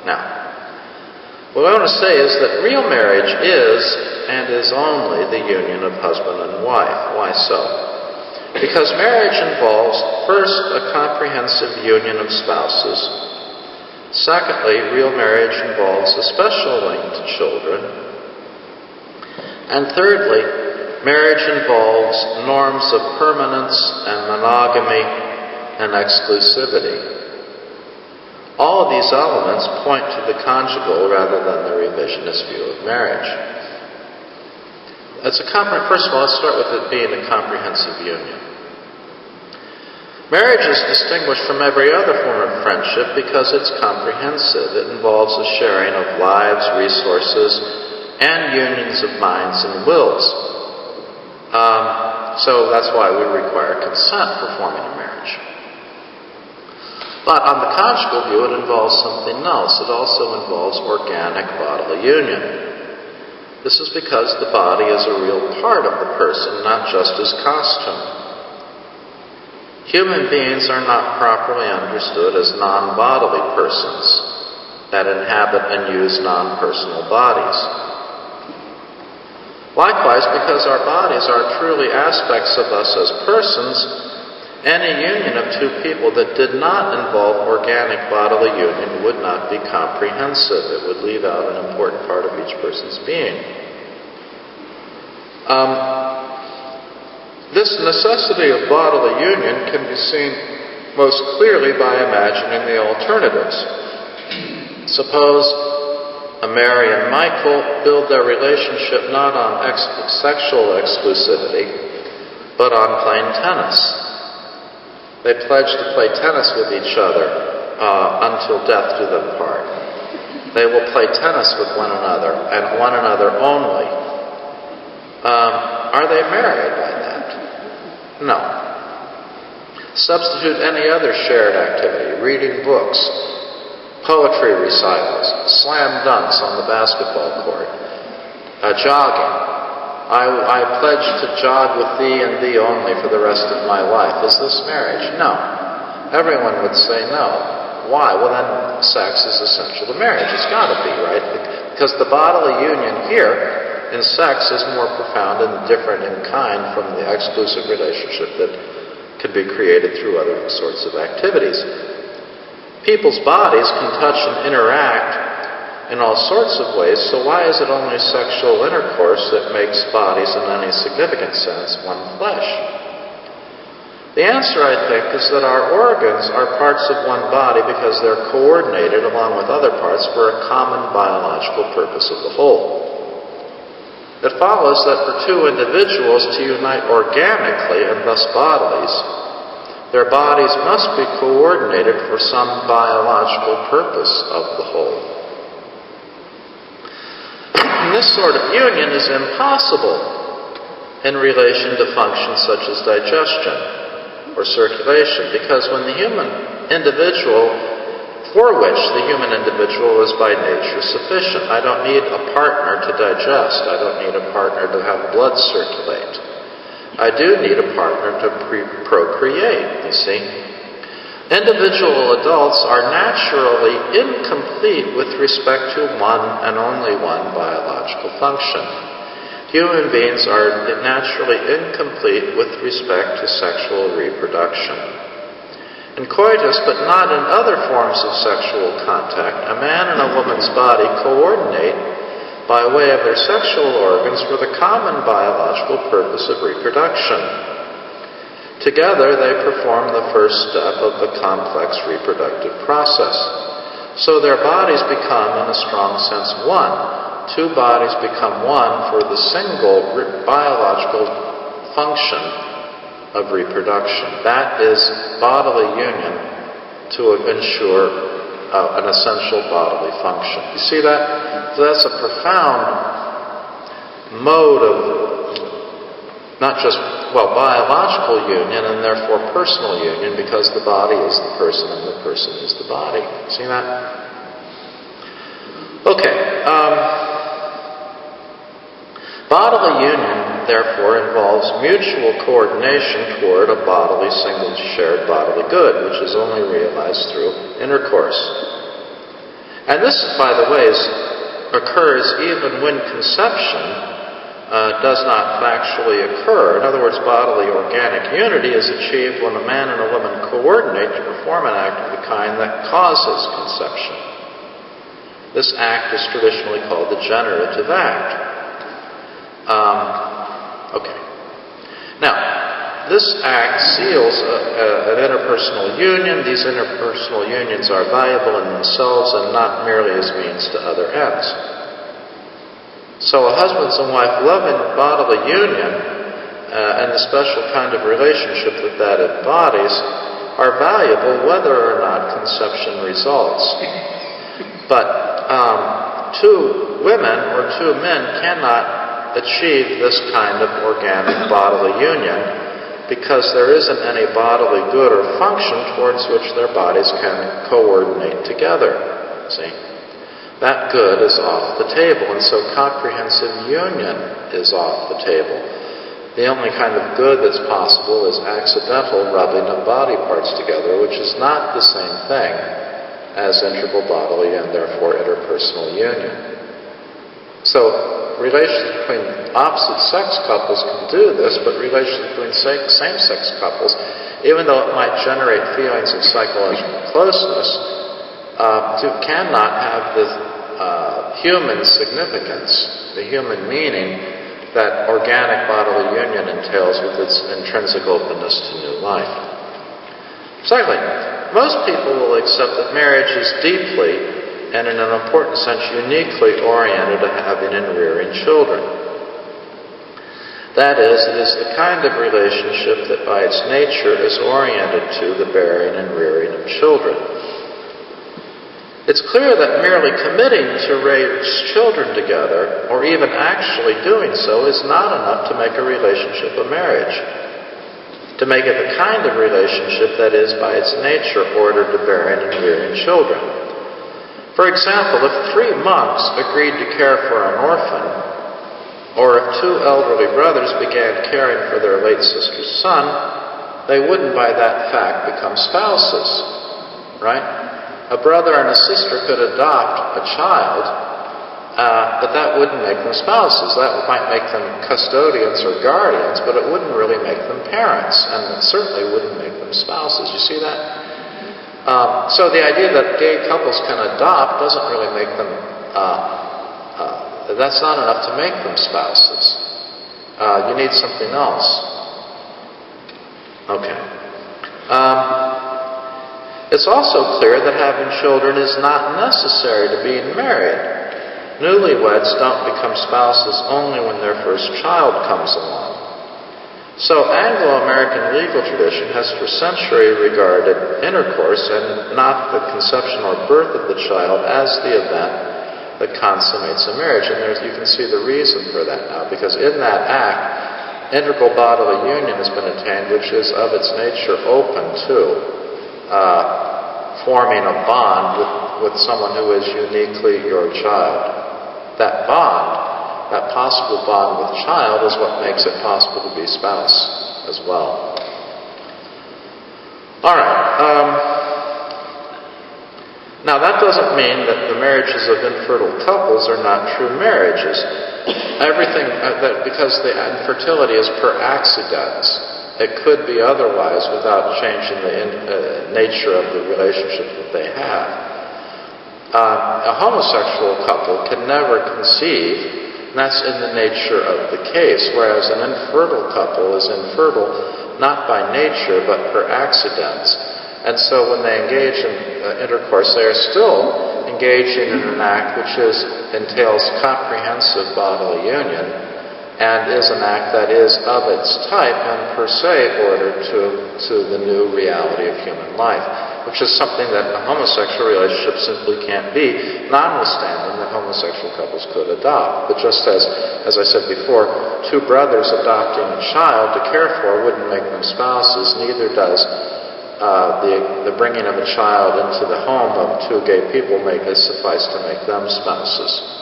Now, what I want to say is that real marriage is and is only the union of husband and wife. Why so? Because marriage involves, first, a comprehensive union of spouses. Secondly, real marriage involves a special link to children. And thirdly, marriage involves norms of permanence and monogamy and exclusivity. All of these elements point to the conjugal rather than the revisionist view of marriage. First of all, let's start with it being a comprehensive union. Marriage is distinguished from every other form of friendship because it's comprehensive. It involves a sharing of lives, resources, and unions of minds and wills. So that's why we require consent for forming a marriage. But on the conjugal view, it involves something else. It also involves organic bodily union. This is because the body is a real part of the person, not just his costume. Human beings are not properly understood as non-bodily persons that inhabit and use non-personal bodies. Likewise, because our bodies are truly aspects of us as persons, any union of two people that did not involve organic bodily union would not be comprehensive. It would leave out an important part of each person's being. This necessity of bodily union can be seen most clearly by imagining the alternatives. Suppose Mary and Michael build their relationship not on sexual exclusivity, but on playing tennis. They pledge to play tennis with each other until death do them part. They will play tennis with one another and one another only. Are they married by that? No. Substitute any other shared activity, reading books, poetry recitals, slam dunks on the basketball court, jogging. I pledge to jog with thee and thee only for the rest of my life. Is this marriage? No. Everyone would say no. Why? Well, then sex is essential to marriage. It's got to be, right? Because the bodily union here in sex is more profound and different in kind from the exclusive relationship that could be created through other sorts of activities. People's bodies can touch and interact in all sorts of ways, so why is it only sexual intercourse that makes bodies in any significant sense one flesh? The answer, I think, is that our organs are parts of one body because they're coordinated along with other parts for a common biological purpose of the whole. It follows that for two individuals to unite organically and thus bodies, their bodies must be coordinated for some biological purpose of the whole. This sort of union is impossible in relation to functions such as digestion or circulation, because when the human individual, for which the human individual is by nature sufficient, I don't need a partner to digest, I don't need a partner to have blood circulate. I do need a partner to procreate, you see. Individual adults are naturally incomplete with respect to one and only one biological function. Human beings are naturally incomplete with respect to sexual reproduction. In coitus, but not in other forms of sexual contact, a man and a woman's body coordinate by way of their sexual organs for the common biological purpose of reproduction. Together, they perform the first step of the complex reproductive process. So their bodies become, in a strong sense, one. Two bodies become one for the single biological function of reproduction. That is bodily union to ensure an essential bodily function. You see that? So that's a profound mode of not just, biological union and therefore personal union, because the body is the person and the person is the body. See that? Okay. Bodily union, therefore, involves mutual coordination toward a bodily, single, shared bodily good, which is only realized through intercourse. And this, by the way, occurs even when conception does not factually occur. In other words, bodily organic unity is achieved when a man and a woman coordinate to perform an act of the kind that causes conception. This act is traditionally called the generative act. Okay. Now, this act seals an interpersonal union. These interpersonal unions are valuable in themselves and not merely as means to other ends. So a husband and wife loving bodily union and the special kind of relationship that embodies are valuable whether or not conception results. But two women or two men cannot achieve this kind of organic bodily union because there isn't any bodily good or function towards which their bodies can coordinate together. See? That good is off the table, and so comprehensive union is off the table. The only kind of good that's possible is accidental rubbing of body parts together, which is not the same thing as integral bodily and therefore interpersonal union. So relations between opposite-sex couples can do this, but relations between same-sex couples, even though it might generate feelings of psychological closeness, cannot have the human significance, the human meaning that organic bodily union entails with its intrinsic openness to new life. Secondly, most people will accept that marriage is deeply and in an important sense uniquely oriented to having and rearing children. That is, it is the kind of relationship that by its nature is oriented to the bearing and rearing of children. It's clear that merely committing to raise children together, or even actually doing so, is not enough to make a relationship a marriage. To make it the kind of relationship that is by its nature ordered to bearing and rearing children. For example, if 3 monks agreed to care for an orphan, or if 2 elderly brothers began caring for their late sister's son, they wouldn't by that fact become spouses, right? A brother and a sister could adopt a child, but that wouldn't make them spouses. That might make them custodians or guardians, but it wouldn't really make them parents, and it certainly wouldn't make them spouses. You see that? So the idea that gay couples can adopt doesn't really make them, that's not enough to make them spouses. You need something else. Okay. It's also clear that having children is not necessary to being married. Newlyweds don't become spouses only when their first child comes along. So Anglo-American legal tradition has for centuries regarded intercourse and not the conception or birth of the child as the event that consummates a marriage. And you can see the reason for that now, because in that act, integral bodily union has been attained, which is of its nature open to forming a bond with someone who is uniquely your child. That bond, that possible bond with child, is what makes it possible to be spouse as well. All right. Now that doesn't mean that the marriages of infertile couples are not true marriages. Everything, because the infertility is per accidens. It could be otherwise without changing the nature of the relationship that they have. A homosexual couple can never conceive, and that's in the nature of the case, whereas an infertile couple is infertile not by nature but per accidens. And so when they engage in intercourse, they are still engaging in an act which entails comprehensive bodily union, and is an act that is of its type and per se ordered to the new reality of human life, which is something that a homosexual relationship simply can't be, notwithstanding that homosexual couples could adopt. But just as I said before, 2 brothers adopting a child to care for wouldn't make them spouses, neither does the bringing of a child into the home of 2 gay people suffice to make them spouses.